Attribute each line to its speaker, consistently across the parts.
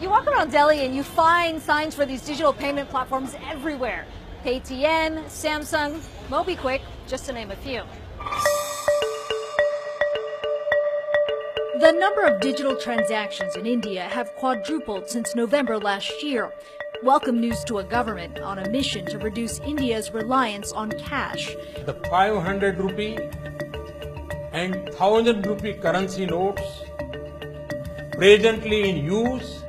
Speaker 1: You walk around Delhi and you find signs for these digital payment platforms everywhere. PayTN, Samsung, MobiKwik, just to name a few. The number of digital transactions in India have quadrupled since November last year. Welcome news to a government on a mission to reduce India's reliance on cash.
Speaker 2: The 500 rupee and 1000 rupee currency notes presently in use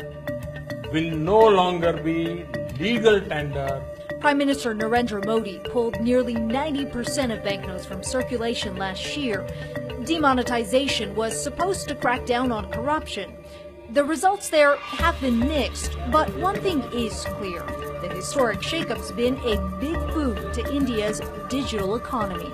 Speaker 2: will no longer be legal tender.
Speaker 1: Prime Minister Narendra Modi pulled nearly 90% of banknotes from circulation last year. Demonetization was supposed to crack down on corruption. The results there have been mixed, but one thing is clear. The historic shakeup's been a big boon to India's digital economy.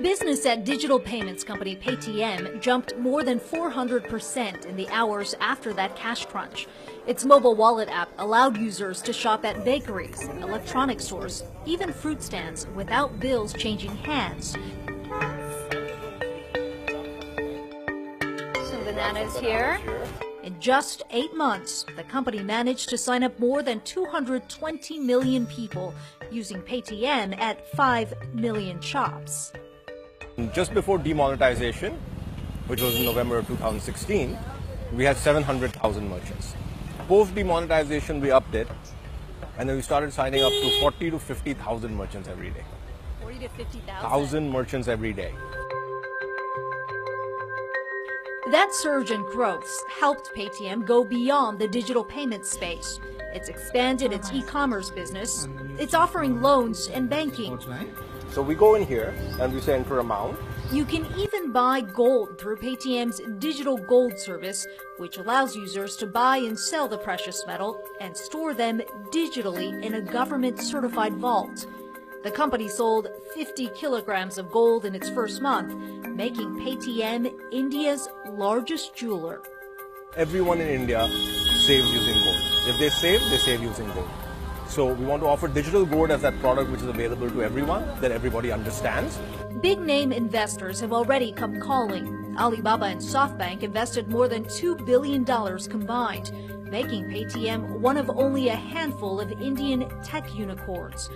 Speaker 1: Business at digital payments company PayTN jumped more than 400% in the hours after that cash crunch. Its mobile wallet app allowed users to shop at bakeries, electronic stores, even fruit stands without bills changing hands. Some bananas here. In just 8 months, the company managed to sign up more than 220 million people using PayTN at 5 million shops.
Speaker 3: Just before demonetization, which was in November of 2016, we had 700,000 merchants. Post demonetization, we upped it, and then we started signing up to 40 to 50,000 merchants every day.
Speaker 1: 40 to 50,000?
Speaker 3: 1,000 merchants every day.
Speaker 1: That surge in growth helped PayTN go beyond the digital payment space. It's expanded its e-commerce business. It's offering loans and banking.
Speaker 3: So we go in here and we say enter amount.
Speaker 1: You can even buy gold through PayTN's digital gold service, which allows users to buy and sell the precious metal and store them digitally in a government-certified vault. The company sold 50 kilograms of gold in its first month, making PayTN India's largest jeweler.
Speaker 3: Everyone in India saves using gold. If they save using gold. So we want to offer digital gold as that product which is available to everyone, that everybody understands.
Speaker 1: Big-name investors have already come calling. Alibaba and SoftBank invested more than $2 billion combined, making PayTN one of only a handful of Indian tech unicorns.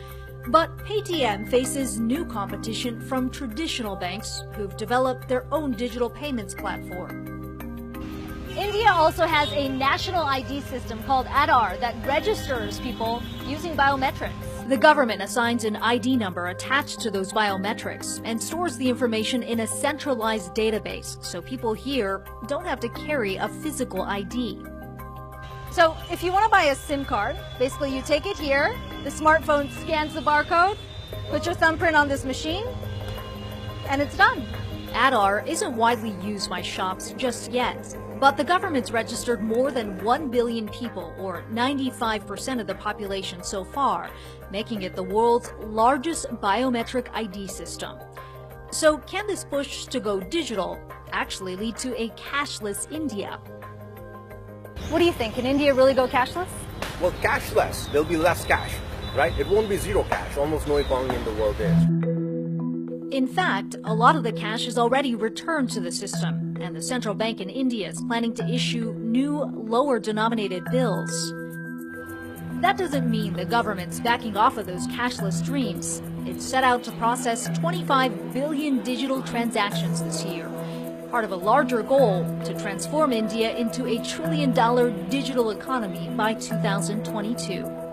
Speaker 1: But PayTN faces new competition from traditional banks who've developed their own digital payments platform. India also has a national ID system called Aadhaar that registers people using biometrics. The government assigns an ID number attached to those biometrics and stores the information in a centralized database, so people here don't have to carry a physical ID. So if you want to buy a SIM card, basically you take it here, the smartphone scans the barcode, put your thumbprint on this machine, and it's done. Aadhaar isn't widely used by shops just yet, but the government's registered more than 1 billion people, or 95% of the population so far, making it the world's largest biometric ID system. So can this push to go digital actually lead to a cashless India? What do you think? Can India really go cashless?
Speaker 3: Well, cashless, there'll be less cash, right? It won't be zero cash. Almost no economy in the world is.
Speaker 1: In fact, a lot of the cash is already returned to the system, and the central bank in India is planning to issue new, lower-denominated bills. That doesn't mean the government's backing off of those cashless dreams. It's set out to process 25 billion digital transactions this year, part of a larger goal to transform India into a $1 trillion digital economy by 2022.